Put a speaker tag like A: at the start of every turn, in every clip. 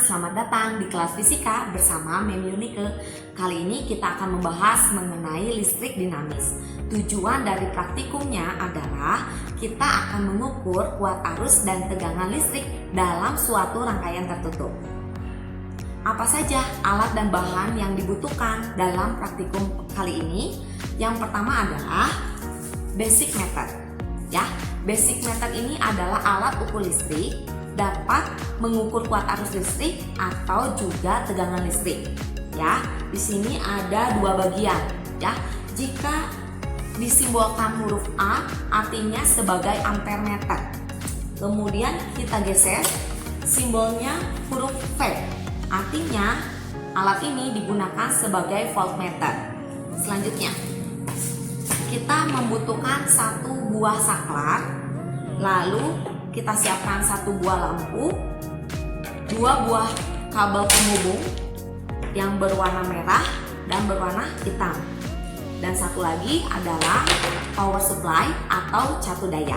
A: selamat datang di kelas fisika bersama Mem Yunike. Kali ini kita akan membahas mengenai listrik dinamis. Tujuan dari praktikumnya adalah kita akan mengukur kuat arus dan tegangan listrik dalam suatu rangkaian tertutup. Apa saja alat dan bahan yang dibutuhkan dalam praktikum kali ini? Yang pertama adalah basic method. Ya, basic method ini adalah alat ukur listrik, dapat mengukur kuat arus listrik atau juga tegangan listrik. Ya, di sini ada dua bagian. Ya, jika disimbolkan huruf A, artinya sebagai ampere meter. Kemudian kita geser simbolnya huruf V, artinya alat ini digunakan sebagai voltmeter. Selanjutnya, kita membutuhkan satu buah saklar, lalu kita siapkan satu buah lampu, dua buah kabel penghubung yang berwarna merah dan berwarna hitam, dan satu lagi adalah power supply atau catu daya.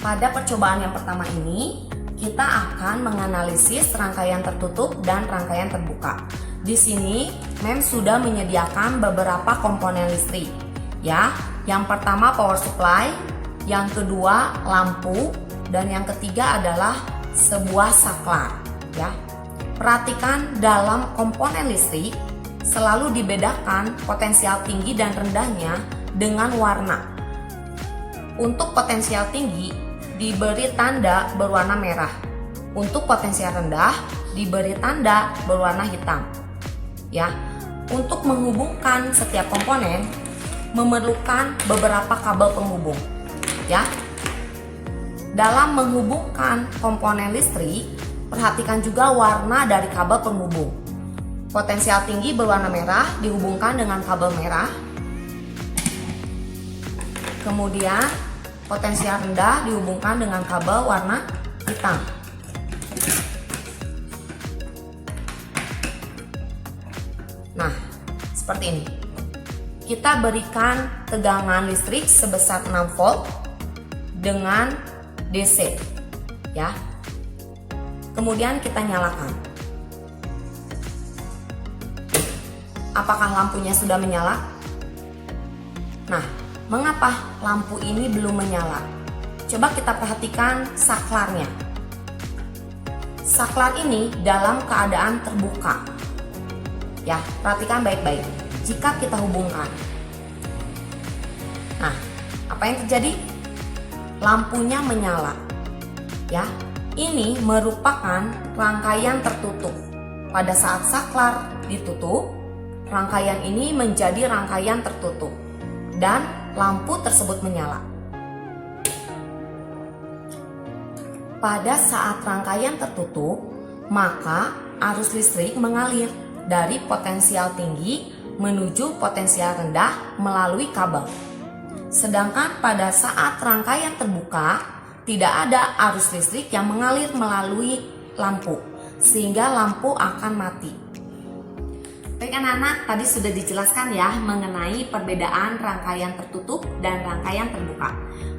A: Pada percobaan yang pertama ini, kita akan menganalisis rangkaian tertutup dan rangkaian terbuka. Di sini, Mem sudah menyediakan beberapa komponen listrik. Ya, yang pertama power supply, yang kedua lampu, dan yang ketiga adalah sebuah saklar. Ya, perhatikan dalam komponen listrik selalu dibedakan potensial tinggi dan rendahnya dengan warna. Untuk potensial tinggi diberi tanda berwarna merah. Untuk potensial rendah diberi tanda berwarna hitam. Ya, untuk menghubungkan setiap komponen memerlukan beberapa kabel penghubung. Ya, dalam menghubungkan komponen listrik, perhatikan juga warna dari kabel penghubung. Potensial tinggi berwarna merah dihubungkan dengan kabel merah. Kemudian, potensial rendah dihubungkan dengan kabel warna hitam. Nah, seperti ini. Kita berikan tegangan listrik sebesar 6 volt dengan DC, ya. Kemudian kita nyalakan. Apakah lampunya sudah menyala? Nah, mengapa lampu ini belum menyala? Coba kita perhatikan saklarnya. Saklar ini dalam keadaan terbuka. Ya, perhatikan baik-baik. Jika kita hubungkan. Nah, apa yang terjadi? Lampunya menyala. Ya, ini merupakan rangkaian tertutup. Pada saat saklar ditutup, rangkaian ini menjadi rangkaian tertutup dan lampu tersebut menyala. Pada saat rangkaian tertutup, maka arus listrik mengalir dari potensial tinggi menuju potensial rendah melalui kabel. Sedangkan pada saat rangkaian terbuka, tidak ada arus listrik yang mengalir melalui lampu, sehingga lampu akan mati. Baik anak-anak, tadi sudah dijelaskan ya mengenai perbedaan rangkaian tertutup dan rangkaian terbuka.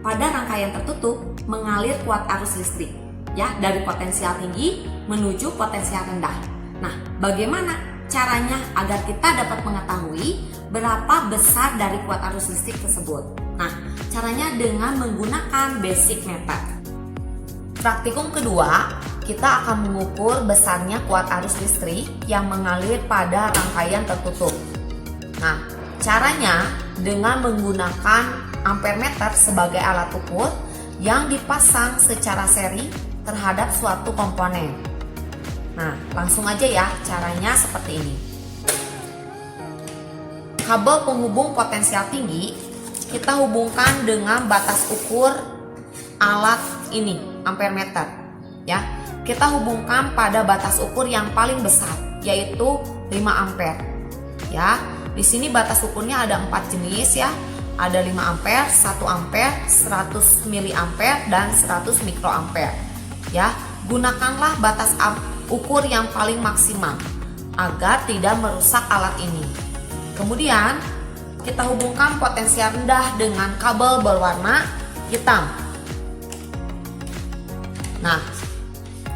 A: Pada rangkaian tertutup mengalir kuat arus listrik, ya, dari potensial tinggi menuju potensial rendah. Nah, bagaimana caranya agar kita dapat mengetahui berapa besar dari kuat arus listrik tersebut? Nah, caranya dengan menggunakan basic method. Praktikum kedua, kita akan mengukur besarnya kuat arus listrik yang mengalir pada rangkaian tertutup. Nah, caranya dengan menggunakan ampere meter sebagai alat ukur yang dipasang secara seri terhadap suatu komponen. Nah, langsung aja ya, caranya seperti ini. Kabel penghubung potensial tinggi kita hubungkan dengan batas ukur alat ini, ampere meter. Ya, kita hubungkan pada batas ukur yang paling besar, yaitu 5 ampere. Ya, di sini batas ukurnya ada 4 jenis ya. Ada 5 ampere, 1 ampere, 100 miliampere dan 100 mikroampere. Ya, gunakanlah batas ukur yang paling maksimal agar tidak merusak alat ini. Kemudian kita hubungkan potensial rendah dengan kabel berwarna hitam. Nah,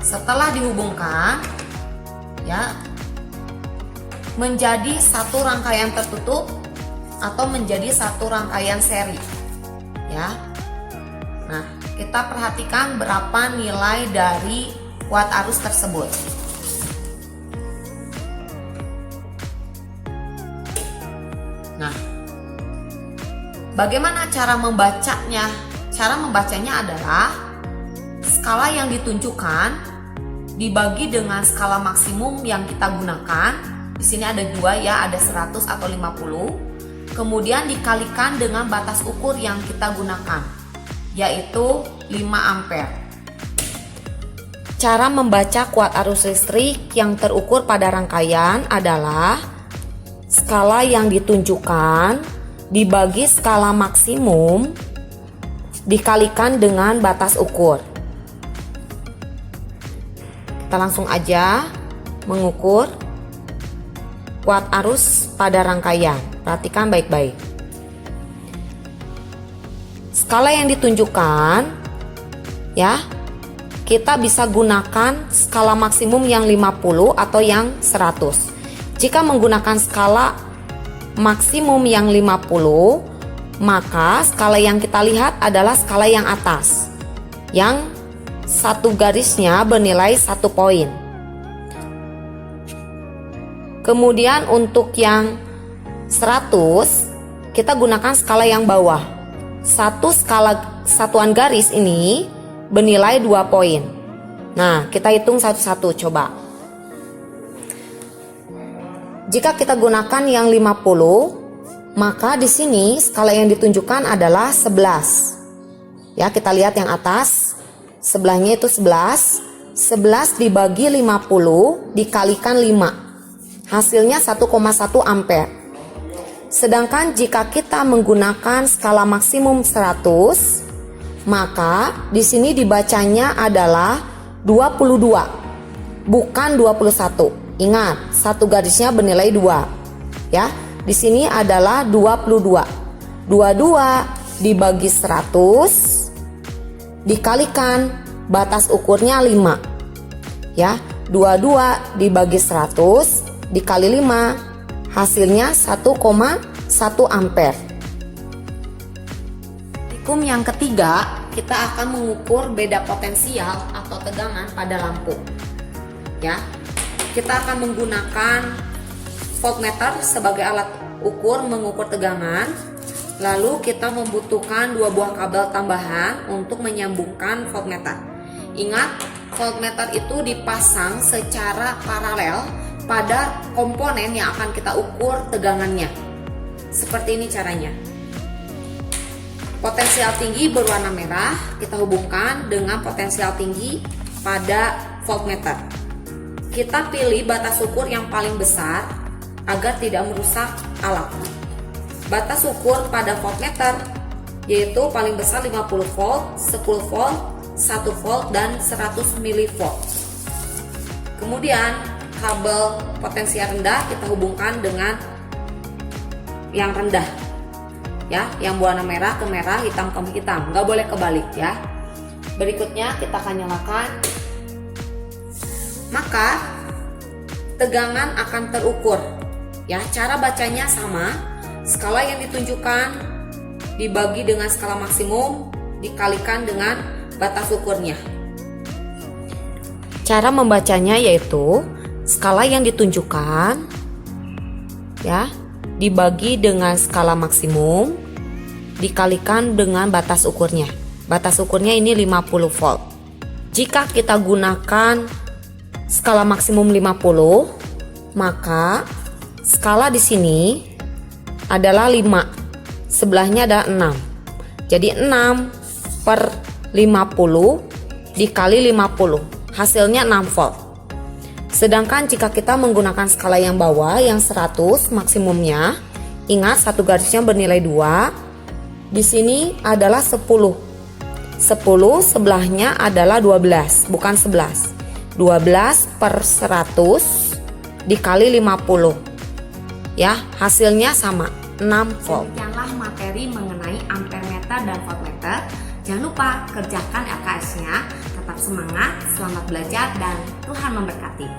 A: setelah dihubungkan, ya, menjadi satu rangkaian tertutup atau menjadi satu rangkaian seri, ya. Nah, kita perhatikan berapa nilai dari kuat arus tersebut. Nah, bagaimana cara membacanya? Cara membacanya adalah skala yang ditunjukkan dibagi dengan skala maksimum yang kita gunakan. Di sini ada dua ya, ada 100 atau 50. Kemudian dikalikan dengan batas ukur yang kita gunakan, yaitu 5 ampere. Cara membaca kuat arus listrik yang terukur pada rangkaian adalah skala yang ditunjukkan dibagi skala maksimum dikalikan dengan batas ukur. Kita langsung aja mengukur kuat arus pada rangkaian. Perhatikan baik-baik. Skala yang ditunjukkan, ya, kita bisa gunakan skala maksimum yang 50 atau yang 100. Jika menggunakan skala maksimum yang 50, maka skala yang kita lihat adalah skala yang atas, yang satu garisnya bernilai 1 poin. Kemudian untuk yang 100, kita gunakan skala yang bawah. Satu skala satuan garis ini bernilai 2 poin. Nah, kita hitung satu-satu coba. Jika kita gunakan yang 50, maka di sini skala yang ditunjukkan adalah 11. Ya, kita lihat yang atas. Sebelahnya itu 11. 11 dibagi 50 dikalikan 5. Hasilnya 1,1 ampere. Sedangkan jika kita menggunakan skala maksimum 100, maka di sini dibacanya adalah 22, bukan 21. Ingat, satu garisnya bernilai 2. Ya, di sini adalah 22. 22 dibagi 100 dikalikan batas ukurnya 5. Ya, 22 dibagi 100 dikali 5 hasilnya 1,1 ampere. Praktikum yang ketiga, kita akan mengukur beda potensial atau tegangan pada lampu. Ya, kita akan menggunakan voltmeter sebagai alat ukur mengukur tegangan. Lalu kita membutuhkan 2 buah kabel tambahan untuk menyambungkan voltmeter. Ingat, voltmeter itu dipasang secara paralel pada komponen yang akan kita ukur tegangannya. Seperti ini caranya. Potensial tinggi berwarna merah kita hubungkan dengan potensial tinggi pada voltmeter. Kita pilih batas ukur yang paling besar agar tidak merusak alat. Batas ukur pada voltmeter yaitu paling besar 50 volt, 10 volt, 1 volt, dan 100 mV. Kemudian kabel potensial rendah kita hubungkan dengan yang rendah, ya, yang warna merah ke merah, hitam ke hitam, nggak boleh kebalik ya. Berikutnya kita akan nyalakan, maka tegangan akan terukur. Ya, cara bacanya sama, skala yang ditunjukkan dibagi dengan skala maksimum dikalikan dengan batas ukurnya. Cara membacanya yaitu skala yang ditunjukkan, ya, dibagi dengan skala maksimum dikalikan dengan batas ukurnya. Batas ukurnya ini 50 volt. Jika kita gunakan skala maksimum 50, maka skala di sini adalah 5. Sebelahnya ada 6. Jadi 6 per 50 dikali 50. Hasilnya 6 volt. Sedangkan jika kita menggunakan skala yang bawah yang 100 maksimumnya, ingat satu garisnya bernilai 2. Di sini adalah 10. 10 sebelahnya adalah 12, bukan 11. 12 per 100 dikali 50. Ya, hasilnya sama, 6 volt. Demikianlah materi mengenai ampermeter dan voltmeter. Jangan lupa kerjakan LKS-nya. Tetap semangat, selamat belajar, dan Tuhan memberkati.